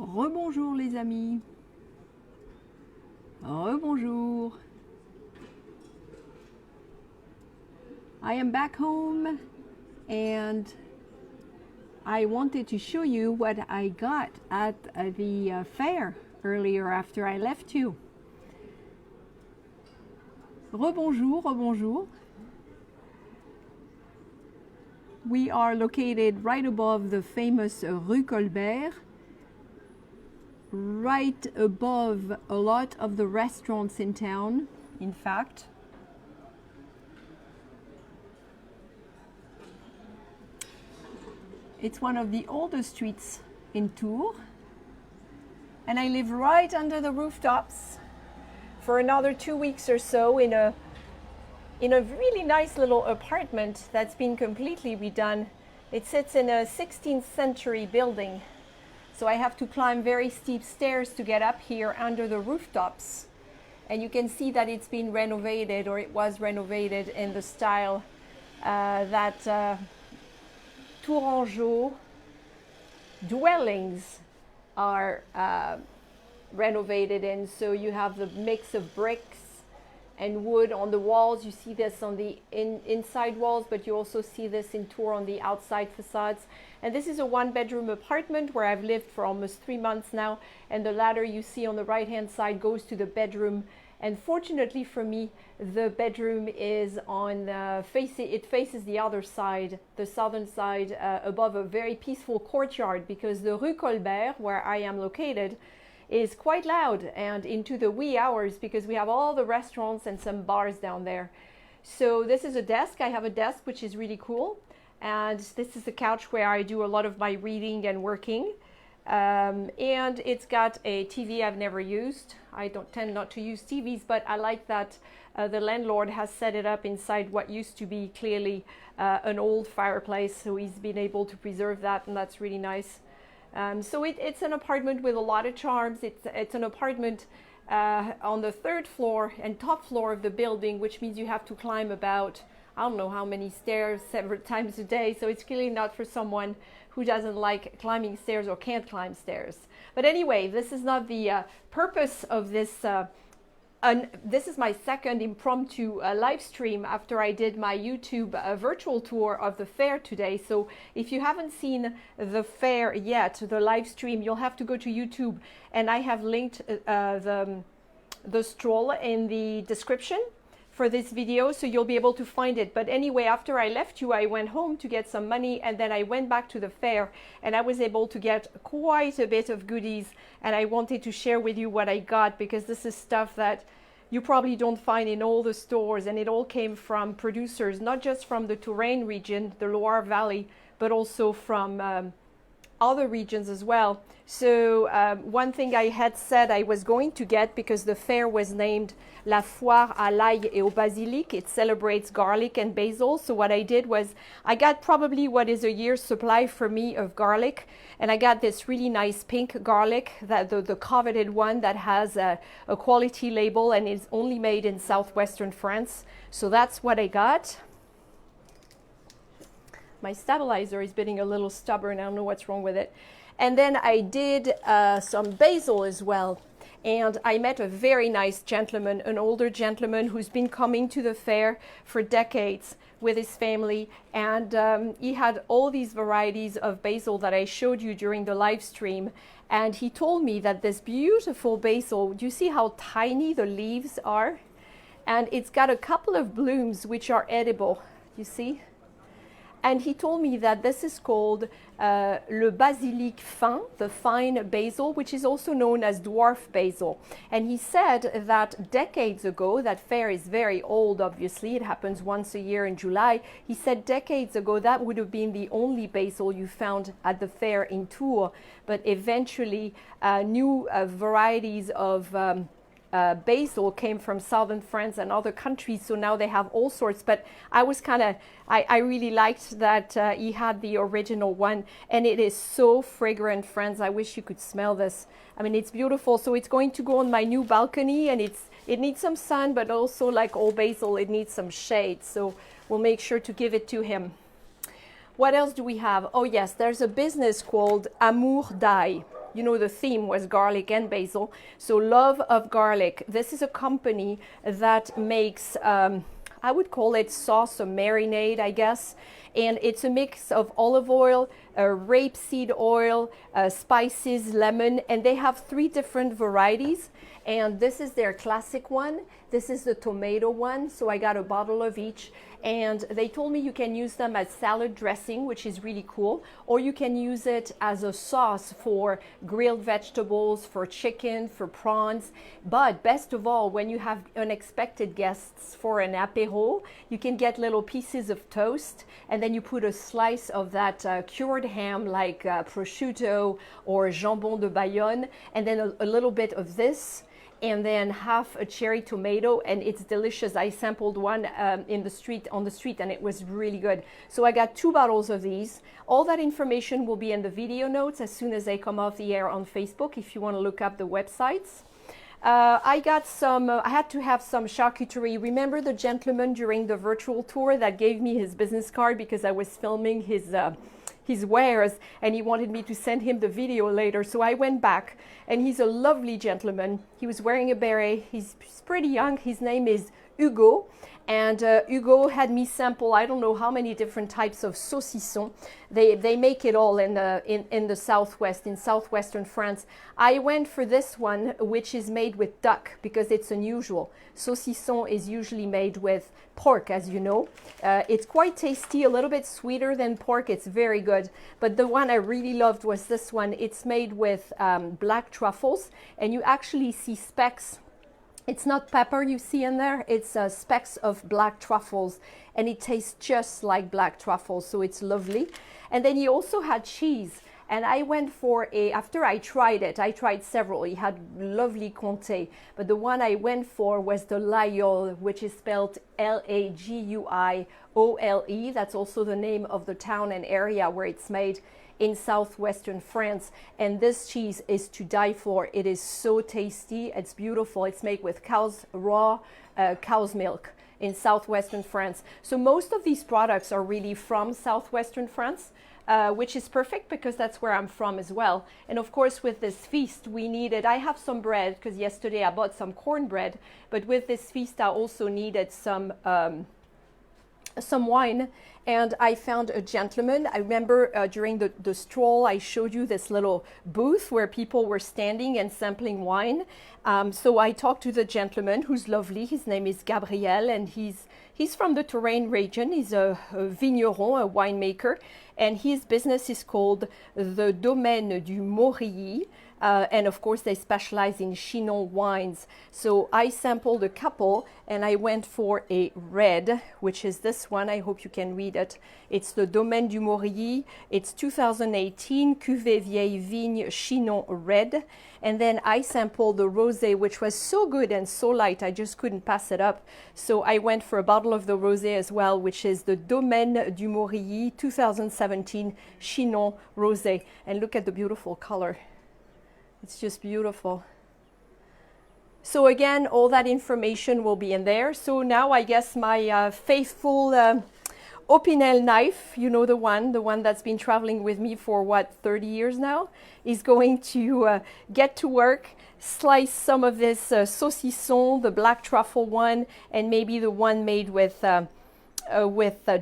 Rebonjour les amis. Rebonjour. I am back home and I wanted to show you what I got at the fair earlier after I left you. Rebonjour, rebonjour. We are located right above the famous Rue Colbert, right above a lot of the restaurants in town, in fact. It's one of the oldest streets in Tours, and I live right under the rooftops for another 2 weeks or so in a really nice little apartment that's been completely redone. It sits in a 16th century building, so I have to climb very steep stairs to get up here under the rooftops, and you can see that it's been renovated, or it was renovated in the style that Tourangeaux dwellings are renovated in. So you have the mix of bricks and wood on the walls. You see this on the inside walls, but you also see this in Tours on the outside facades. And this is a one-bedroom apartment where I've lived for almost 3 months now, and the ladder you see on the right hand side goes to the bedroom. And fortunately for me, the bedroom is on it faces the other side, the southern side, above a very peaceful courtyard, because the Rue Colbert, where I am located, is quite loud and into the wee hours, because we have all the restaurants and some bars down there. So this is a desk. I have a desk which is really cool, and this is the couch where I do a lot of my reading and working. And it's got a TV I've never used. I don't tend not to use TVs, but I like that the landlord has set it up inside what used to be clearly an old fireplace, so he's been able to preserve that, and that's really nice. So it's an apartment with a lot of charms. It's an apartment on the 3rd floor and top floor of the building, which means you have to climb about, I don't know how many stairs, several times a day. So it's clearly not for someone who doesn't like climbing stairs or can't climb stairs. But anyway, this is not the purpose of this. This is my second impromptu live stream after I did my YouTube virtual tour of the fair today. So if you haven't seen the fair yet, the live stream, you'll have to go to YouTube, and I have linked the stroll in the description for this video, so you'll be able to find it. But anyway, after I left you, I went home to get some money, and then I went back to the fair, and I was able to get quite a bit of goodies, and I wanted to share with you what I got, because this is stuff that you probably don't find in all the stores, and it all came from producers, not just from the Touraine region, the Loire Valley, but also from other regions as well. So one thing I had said I was going to get, because the fair was named La Foire à l'ail et au basilic, it celebrates garlic and basil. So what I did was I got probably what is a year's supply for me of garlic, and I got this really nice pink garlic, that the coveted one that has a quality label and is only made in southwestern France. So that's what I got. My stabilizer is getting a little stubborn. I don't know what's wrong with it. And then I did some basil as well. And I met a very nice gentleman, an older gentleman who's been coming to the fair for decades with his family. And he had all these varieties of basil that I showed you during the live stream. And he told me that this beautiful basil, do you see how tiny the leaves are? And it's got a couple of blooms which are edible, you see? And he told me that this is called le basilic fin, the fine basil, which is also known as dwarf basil. And he said that decades ago, that fair is very old, obviously, it happens once a year in July. He said decades ago that would have been the only basil you found at the fair in Tours, but eventually new varieties of basil came from southern France and other countries, so now they have all sorts. But I was I really liked that he had the original one, and it is so fragrant, friends. I wish you could smell this. I mean, it's beautiful. So it's going to go on my new balcony, and it needs some sun, but also, like all basil, it needs some shade. So we'll make sure to give it to him. What else do we have? Oh yes, there's a business called Amour d'ail. you know, the theme was garlic and basil. So love of garlic. This is a company that makes, I would call it sauce or marinade, I guess. And it's a mix of olive oil, rapeseed oil, spices, lemon, and they have 3 different varieties. And this is their classic one. This is the tomato one. So I got a bottle of each. And they told me you can use them as salad dressing, which is really cool. Or you can use it as a sauce for grilled vegetables, for chicken, for prawns. But best of all, when you have unexpected guests for an apéro, you can get little pieces of toast. And then you put a slice of that cured ham like prosciutto or jambon de Bayonne. And then a little bit of this. And then half a cherry tomato, and it's delicious. I sampled one on the street, and it was really good. So I got 2 bottles of these. All that information will be in the video notes as soon as they come off the air on Facebook, if you want to look up the websites. I got some, I had to have some charcuterie. Remember the gentleman during the virtual tour that gave me his business card because I was filming his wares, and he wanted me to send him the video later. So I went back, and he's a lovely gentleman. He was wearing a beret. He's pretty young. His name is Hugo. And Hugo had me sample, I don't know how many different types of saucisson. They make it all in the southwest, in southwestern France. I went for this one, which is made with duck, because it's unusual. Saucisson is usually made with pork, as you know. It's quite tasty, a little bit sweeter than pork. It's very good. But the one I really loved was this one. It's made with black truffles, and you actually see specks. It's not pepper you see in there, it's specks of black truffles, and it tastes just like black truffles, so it's lovely. And then he also had cheese, and I went for after I tried it, I tried several, he had lovely Comté, but the one I went for was the Laguiole, which is spelled Laguiole. That's also the name of the town and area where it's made in southwestern France, and this cheese is to die for. It is so tasty, it's beautiful. It's made with raw cow's milk in southwestern France. So most of these products are really from southwestern France, which is perfect because that's where I'm from as well. And of course with this feast we needed, I have some bread because yesterday I bought some cornbread, but with this feast I also needed some wine, and I found a gentleman. I remember during the stroll I showed you this little booth where people were standing and sampling wine. So I talked to the gentleman, who's lovely. His name is Gabriel, and he's from the Touraine region. He's a vigneron, a winemaker, and his business is called the Domaine du Morilly. And of course they specialize in Chinon wines. So I sampled a couple, and I went for a red, which is this one. I hope you can read it. It's the Domaine du Morilly. It's 2018 Cuvée Vieille Vigne Chinon Red. And then I sampled the rosé, which was so good and so light, I just couldn't pass it up. So I went for a bottle of the rosé as well, which is the Domaine du Morilly 2017 Chinon Rosé. And look at the beautiful color. It's just beautiful. So again, all that information will be in there. So now I guess my faithful Opinel knife, you know, the one that's been traveling with me for what, 30 years now, is going to get to work, slice some of this saucisson, the black truffle one, and maybe the one made with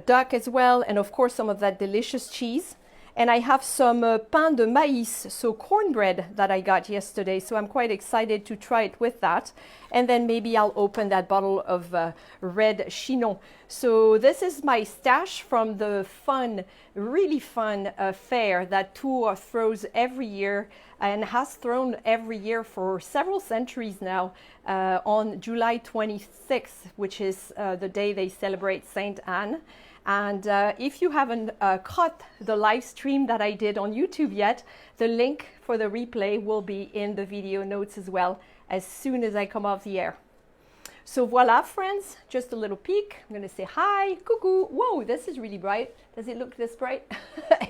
duck as well, and of course some of that delicious cheese. And I have some pain de maïs, so cornbread that I got yesterday. So I'm quite excited to try it with that. And then maybe I'll open that bottle of red Chinon. So this is my stash from the fun, really fun fair that Tours throws every year and has thrown every year for several centuries now on July 26th, which is the day they celebrate Saint Anne. And if you haven't caught the live stream that I did on YouTube yet, the link for the replay will be in the video notes as well as soon as I come off the air. So voila, friends, just a little peek. I'm going to say hi, cuckoo. Whoa, this is really bright. Does it look this bright?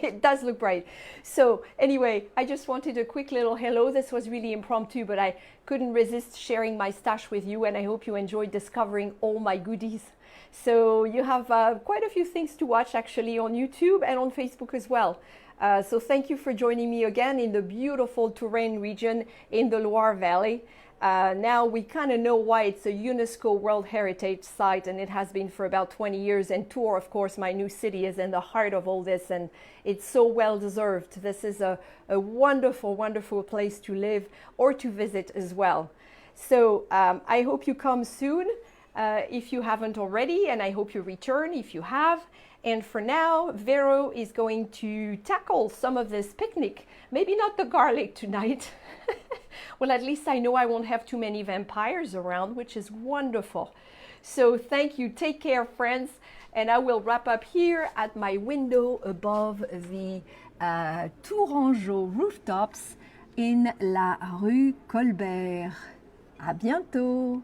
It does look bright. So anyway, I just wanted a quick little hello. This was really impromptu, but I couldn't resist sharing my stash with you, and I hope you enjoyed discovering all my goodies. So you have quite a few things to watch actually on YouTube and on Facebook as well. So thank you for joining me again in the beautiful Touraine region in the Loire Valley. Now we kind of know why it's a UNESCO World Heritage Site, and it has been for about 20 years. And Tours, of course, my new city, is in the heart of all this, and it's so well deserved. This is a wonderful, wonderful place to live or to visit as well. So I hope you come soon if you haven't already, and I hope you return if you have. And for now, Vero is going to tackle some of this picnic. Maybe not the garlic tonight. Well, at least I know I won't have too many vampires around, which is wonderful. So thank you. Take care, friends. And I will wrap up here at my window above the Tourangeaux rooftops in la rue Colbert. À bientôt.